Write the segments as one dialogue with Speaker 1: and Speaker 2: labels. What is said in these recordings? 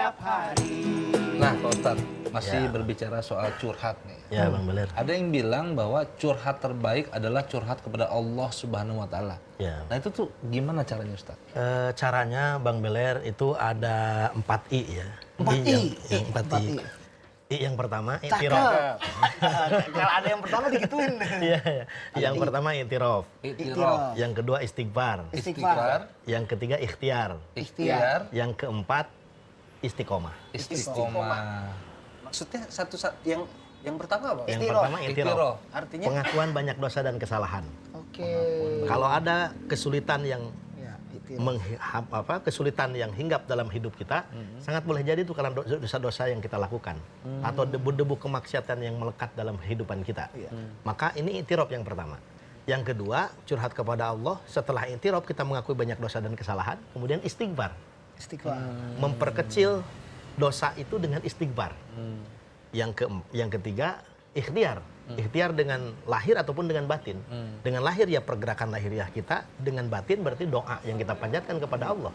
Speaker 1: setiap hari.
Speaker 2: Nah, Pak Ustadz, masih berbicara soal curhat nih.
Speaker 3: Ya, Bang Beler.
Speaker 2: Ada yang bilang bahwa curhat terbaik adalah curhat kepada Allah Subhanahu wa taala.
Speaker 3: Ya.
Speaker 2: Nah, itu tuh gimana caranya, Ustaz?
Speaker 3: Caranya Bang Beler itu ada 4 I ya.
Speaker 1: 4 I.
Speaker 3: Yang 4 I. I yang pertama
Speaker 1: Cakep.
Speaker 3: i'tiraf.
Speaker 1: Kalau ada yang pertama digituin.
Speaker 3: Iya, iya. Yang pertama i'tiraf.
Speaker 2: Iqtiraf,
Speaker 3: Yang kedua istighfar.
Speaker 1: Istighfar.
Speaker 3: Yang ketiga ikhtiar.
Speaker 2: ikhtiar,
Speaker 3: Yang keempat istiqomah.
Speaker 2: istiqomah.
Speaker 4: Maksudnya yang pertama apa?
Speaker 3: Yang
Speaker 1: Ikhtiraf.
Speaker 3: pertama i'tiraf.
Speaker 2: Ikhtiraf.
Speaker 4: Artinya
Speaker 3: Pengakuan banyak dosa dan kesalahan.
Speaker 1: Oke.
Speaker 3: Kalau ada kesulitan yang
Speaker 1: Ya, itu.
Speaker 3: kesulitan yang hinggap dalam hidup kita, sangat boleh jadi itu karena dosa-dosa yang kita lakukan atau debu-debu kemaksiatan yang melekat dalam kehidupan kita. Maka ini i'tiraf yang pertama. Yang kedua, curhat kepada Allah. Setelah i'tiraf kita mengakui banyak dosa dan kesalahan, kemudian istighfar.
Speaker 1: Istighfar.
Speaker 3: Memperkecil dosa itu dengan istighfar. Yang ketiga, ikhtiar. Ikhtiar dengan lahir ataupun dengan batin. Dengan lahir ya pergerakan lahiriah kita, dengan batin berarti doa yang kita panjatkan kepada Allah.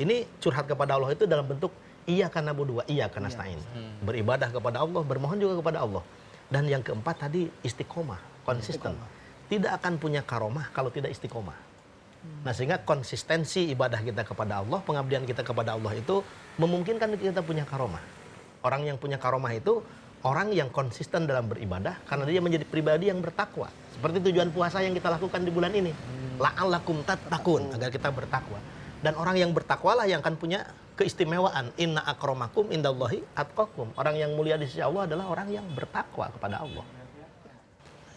Speaker 3: Ini curhat kepada Allah itu dalam bentuk iyyaka na'budu wa iyyaka nasta'in. Beribadah kepada Allah, bermohon juga kepada Allah. Dan yang keempat tadi istiqomah, konsisten. Tidak akan punya karomah kalau tidak istiqomah. Nah, sehingga konsistensi ibadah kita kepada Allah, pengabdian kita kepada Allah itu memungkinkan kita punya karomah. Orang yang punya karomah itu orang yang konsisten dalam beribadah karena dia menjadi pribadi yang bertakwa. Seperti tujuan puasa yang kita lakukan di bulan ini. La'allakum tattaqun, agar kita bertakwa. Dan orang yang bertakwalah yang akan punya keistimewaan. Inna akramakum indallahi atqakum. Orang yang mulia di sisi Allah adalah orang yang bertakwa kepada Allah.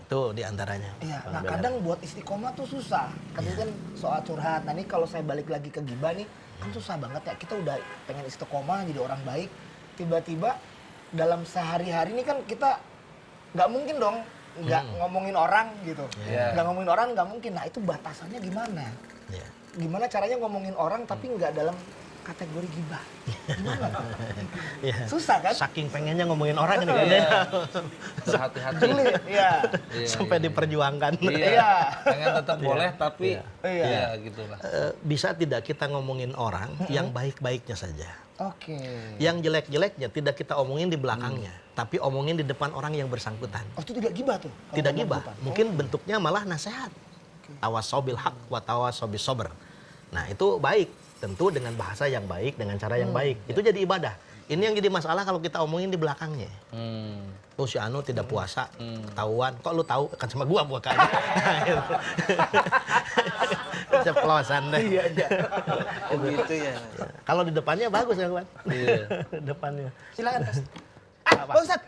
Speaker 3: Itu diantaranya.
Speaker 1: Iya, nah kadang buat istiqomah tuh susah. Tadi kan soal curhat. Nah ini kalau saya balik lagi ke gibah nih, kan susah banget ya. Kita udah pengen istiqomah jadi orang baik. Tiba-tiba dalam sehari-hari ini kan kita nggak mungkin dong nggak ngomongin orang gitu. Nggak ngomongin orang nggak mungkin. Nah itu batasannya gimana?
Speaker 3: Ya.
Speaker 1: Gimana caranya ngomongin orang tapi nggak dalam kategori gibah? Gimana?
Speaker 3: Ya.
Speaker 1: Susah kan?
Speaker 3: Saking pengennya ngomongin orang ini kan.
Speaker 2: Berhati-hati.
Speaker 1: Jeli, iya.
Speaker 3: Sampai diperjuangkan.
Speaker 2: Iya. Pengen tetap boleh tapi
Speaker 1: Iya.
Speaker 2: ya gitulah.
Speaker 3: Bisa tidak kita ngomongin orang yang baik-baiknya saja.
Speaker 1: Oke.
Speaker 3: Yang jelek-jeleknya tidak kita omongin di belakangnya, tapi omongin di depan orang yang bersangkutan.
Speaker 1: Oh itu tidak gibah tuh? kalau
Speaker 3: Tidak
Speaker 1: ngomong
Speaker 3: gibah,
Speaker 1: depan?
Speaker 3: mungkin bentuknya malah nasihat. Tawasaw bil haq wa tawasaw bis sabr. Nah, itu baik, tentu dengan bahasa yang baik, dengan cara yang baik. Itu jadi ibadah. Ini yang jadi masalah kalau kita omongin di belakangnya. Oh si Anu tidak puasa, ketahuan. Kok lu tahu? Kan sama gua puasanya. Ceplosan deh.
Speaker 1: Iya, iya.
Speaker 4: oh gitu ya.
Speaker 3: Kalau di depannya bagus ya, Kawan.
Speaker 2: Iya.
Speaker 3: Depannya.
Speaker 1: Silakan Mas. Pak Ustadz,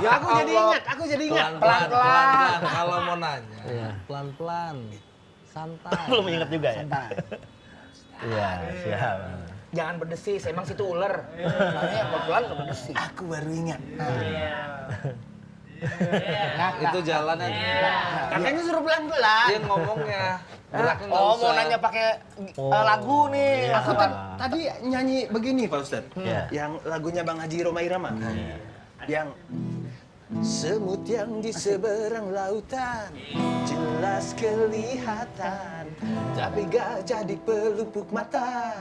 Speaker 1: aku jadi ingat.
Speaker 2: Pelan-pelan. Kalau mau nanya, pelan-pelan. Santai.
Speaker 3: Belum ingat juga ya?
Speaker 1: Santai.
Speaker 3: Iya, siap.
Speaker 1: Jangan berdesis, emang situ ular. Makanya pelan nggak berdesis.
Speaker 4: Aku baru ingat.
Speaker 1: Nah,
Speaker 2: Itu jalannya.
Speaker 1: katanya suruh pelan-pelan.
Speaker 2: Dia ngomongnya. Geraknya nggak
Speaker 1: Oh,
Speaker 2: usah.
Speaker 1: mau nanya pakai lagu nih.
Speaker 3: Iya.
Speaker 4: Aku tadi nyanyi begini Pak Ustadz.
Speaker 3: Iya.
Speaker 4: Yang lagunya Bang Haji Roma Irama. Yang semut yang di seberang lautan jelas kelihatan, tapi gajah di pelupuk mata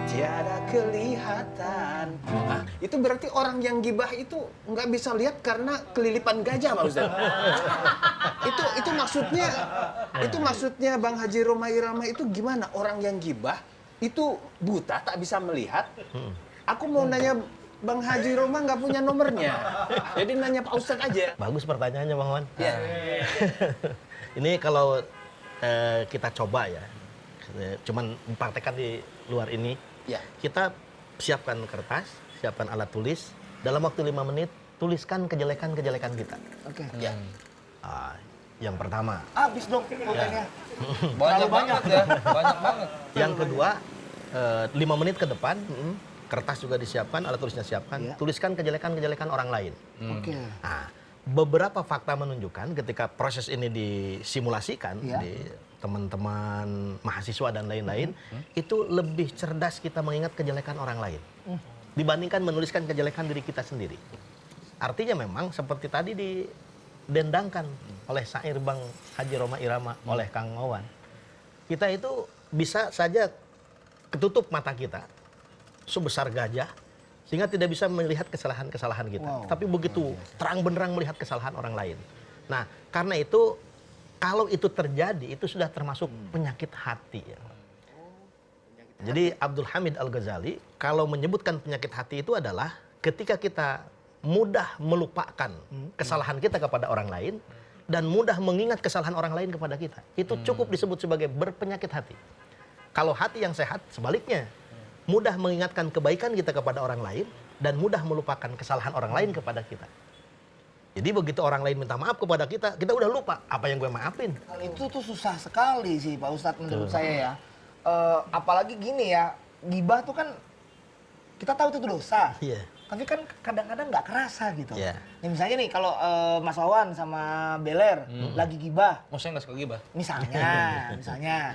Speaker 4: tiada kelihatan. Ah, itu berarti orang yang gibah itu nggak bisa lihat karena kelilipan gajah Pak Ustadz. itu maksudnya Bang Haji Roma Irama itu gimana? Orang yang gibah itu buta tak bisa melihat. Aku mau nanya Bang Haji Roma nggak punya nomornya, jadi nanya Pak Ustadz aja.
Speaker 3: Bagus pertanyaannya, Bang Wan.
Speaker 4: Ya.
Speaker 3: Ini kalau kita coba ya, cuman praktekkan di luar ini,
Speaker 4: Ya.
Speaker 3: kita siapkan kertas, siapkan alat tulis, dalam waktu 5 menit, tuliskan kejelekan-kejelekan kita.
Speaker 1: Oke.
Speaker 4: Ya.
Speaker 3: Yang pertama.
Speaker 1: Habis dong pulpennya.
Speaker 2: Banyak banget ya. Banyak banget.
Speaker 3: Yang kedua, 5 menit ke depan, kertas juga disiapkan, alat tulisnya siapkan,
Speaker 1: Iya.
Speaker 3: tuliskan kejelekan-kejelekan orang lain.
Speaker 1: Oke.
Speaker 3: Nah, beberapa fakta menunjukkan ketika proses ini disimulasikan
Speaker 1: Iya.
Speaker 3: di teman-teman mahasiswa dan lain-lain, itu lebih cerdas kita mengingat kejelekan orang lain dibandingkan menuliskan kejelekan diri kita sendiri. Artinya memang seperti tadi didendangkan oleh syair Bang Haji Roma Irama oleh Kang Wawan. Kita itu bisa saja ketutup mata kita, sebesar gajah sehingga tidak bisa melihat kesalahan-kesalahan kita. Tapi begitu terang benderang melihat kesalahan orang lain. Nah, karena itu kalau itu terjadi itu sudah termasuk penyakit hati ya. Jadi Abdul Hamid Al-Ghazali kalau menyebutkan penyakit hati itu adalah ketika kita mudah melupakan kesalahan kita kepada orang lain dan mudah mengingat kesalahan orang lain kepada kita. Itu cukup disebut sebagai berpenyakit hati. Kalau hati yang sehat sebaliknya, mudah mengingatkan kebaikan kita kepada orang lain dan mudah melupakan kesalahan orang lain kepada kita. Jadi begitu orang lain minta maaf kepada kita, kita udah lupa apa yang gue maafin.
Speaker 1: Hal itu tuh susah sekali sih Pak Ustadz menurut saya ya. Apalagi gini ya, gibah tuh kan kita tahu itu dosa.
Speaker 3: Iya.
Speaker 1: Tapi kan kadang-kadang nggak kerasa gitu.
Speaker 3: Iya.
Speaker 1: Nih, misalnya nih kalau Mas Wawan sama Beler lagi gibah,
Speaker 2: Oh, saya nggak suka gibah.
Speaker 1: misalnya.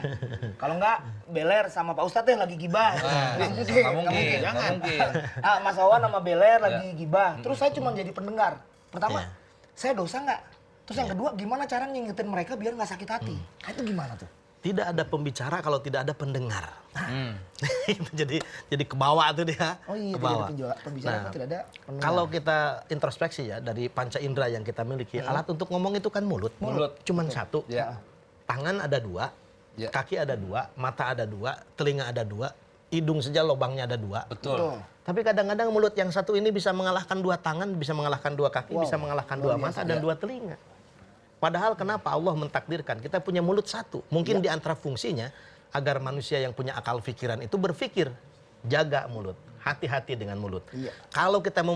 Speaker 1: Kalau nggak Beler sama Pak Ustadz deh lagi gibah.
Speaker 2: Nggak mungkin.
Speaker 1: Jangan. Mas Wawan sama Beler lagi gibah. Terus saya cuma jadi pendengar. Pertama, saya dosa nggak? Terus yang kedua, gimana cara ngingetin mereka biar nggak sakit hati? Nah, itu gimana tuh?
Speaker 3: Tidak ada pembicara kalau tidak ada pendengar. jadi kebawa tuh dia.
Speaker 1: Oh iya,
Speaker 3: kebawa.
Speaker 1: tidak ada pembicara, tidak ada pendengar.
Speaker 3: Kalau kita introspeksi ya dari panca indera yang kita miliki, alat untuk ngomong itu kan mulut. Cuman satu.
Speaker 2: Ya.
Speaker 3: Tangan ada dua,
Speaker 2: Ya.
Speaker 3: kaki ada dua, mata ada dua, telinga ada dua, hidung saja lubangnya ada dua.
Speaker 2: Betul.
Speaker 3: Tapi kadang-kadang mulut yang satu ini bisa mengalahkan dua tangan, bisa mengalahkan dua kaki, bisa mengalahkan dua mata dan dua telinga. Padahal kenapa Allah mentakdirkan kita punya mulut satu? Mungkin di antara fungsinya agar manusia yang punya akal pikiran itu berpikir, jaga mulut, hati-hati dengan mulut. Kalau kita mau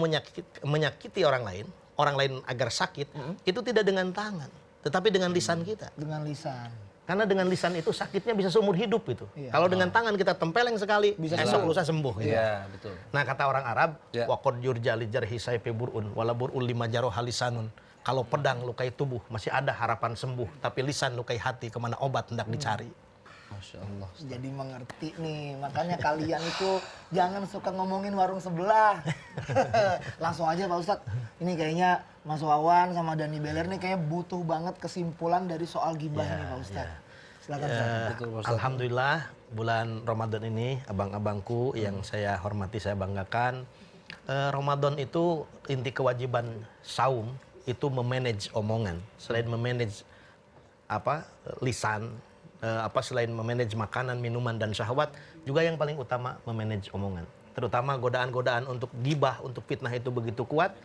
Speaker 3: menyakiti orang lain agar sakit, itu tidak dengan tangan, tetapi dengan lisan kita.
Speaker 1: Dengan lisan.
Speaker 3: Karena dengan lisan itu sakitnya bisa seumur hidup gitu. Kalau dengan tangan kita tempeleng sekali, esok lusa sembuh gitu.
Speaker 2: Iya, betul.
Speaker 3: Nah kata orang Arab,
Speaker 2: Ya.
Speaker 3: waqad yurja li jarhi sayfi burun wala burul lima jaroha lisanun. Kalau pedang lukai tubuh masih ada harapan sembuh, tapi lisan lukai hati kemana obat hendak dicari.
Speaker 2: Masya Allah.
Speaker 1: Jadi mengerti nih, makanya kalian itu jangan suka ngomongin warung sebelah. Langsung aja Pak Ustadz, ini kayaknya Mas Wawan sama Dani Beler nih kayaknya butuh banget kesimpulan dari soal gibah ini Pak Ustadz. Silakan Ustadz.
Speaker 2: Betul, Pak Ustadz.
Speaker 3: Alhamdulillah bulan Ramadan ini abang-abangku yang saya hormati, saya banggakan. Ramadan itu inti kewajiban saum itu memanage omongan. Selain memanage lisan, selain memanage makanan, minuman dan syahwat, juga yang paling utama memanage omongan. Terutama godaan-godaan untuk gibah, untuk fitnah itu begitu kuat,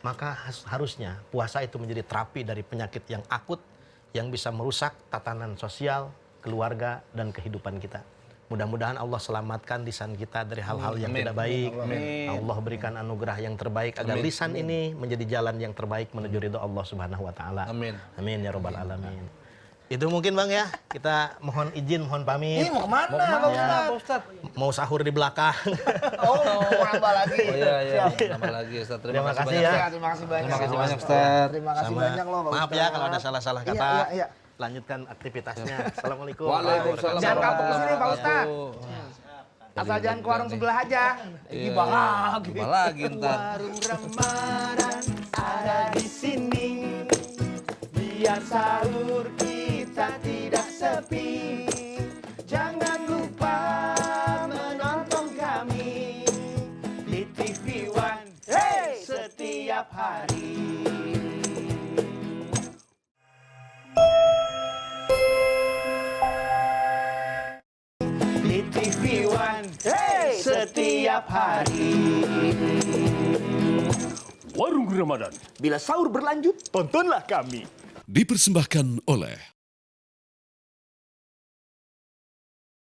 Speaker 3: maka harusnya puasa itu menjadi terapi dari penyakit yang akut yang bisa merusak tatanan sosial, keluarga dan kehidupan kita. Mudah-mudahan Allah selamatkan lisan kita dari hal-hal yang tidak baik. Allah berikan anugerah yang terbaik agar lisan ini menjadi jalan yang terbaik menuju ridho Allah Subhanahu wa taala.
Speaker 2: Amin.
Speaker 3: Amin ya rabbal alamin. Itu mungkin Bang ya. Kita mohon izin, mohon pamit.
Speaker 1: Ini mau kemana Pak Ustadz?
Speaker 3: Mau sahur di belakang.
Speaker 1: Oh, mau nambah lagi.
Speaker 2: Oh iya,
Speaker 1: Siap.
Speaker 2: Tambah lagi Ustaz.
Speaker 3: Terima kasih
Speaker 2: banyak.
Speaker 3: ya.
Speaker 1: Terima kasih banyak.
Speaker 2: Terima kasih banyak, Ustaz.
Speaker 1: Terima kasih
Speaker 3: Sama.
Speaker 1: banyak loh Pak
Speaker 3: Maaf
Speaker 1: Ustadz.
Speaker 3: ya kalau ada salah-salah kata.
Speaker 1: Iya.
Speaker 3: Lanjutkan aktivitasnya. Assalamualaikum.
Speaker 2: Waalaikumsalam.
Speaker 1: Jangan kapok
Speaker 2: warahmatullahi
Speaker 1: sini, Pak Ustadz.
Speaker 2: wabarakatuh.
Speaker 1: Asal jangan ke warung sebelah aja. Gibah lagi.
Speaker 2: Gibah lagi ntar.
Speaker 5: Warung Ramadan ada di sini. Biar sahur kita tidak sepi. Jangan lupa menonton kami di TV One. Hey, setiap hari. Di TV One. Hey, setiap hari.
Speaker 6: Warung Ramadan.
Speaker 5: Bila sahur berlanjut, tontonlah kami.
Speaker 6: Dipersembahkan oleh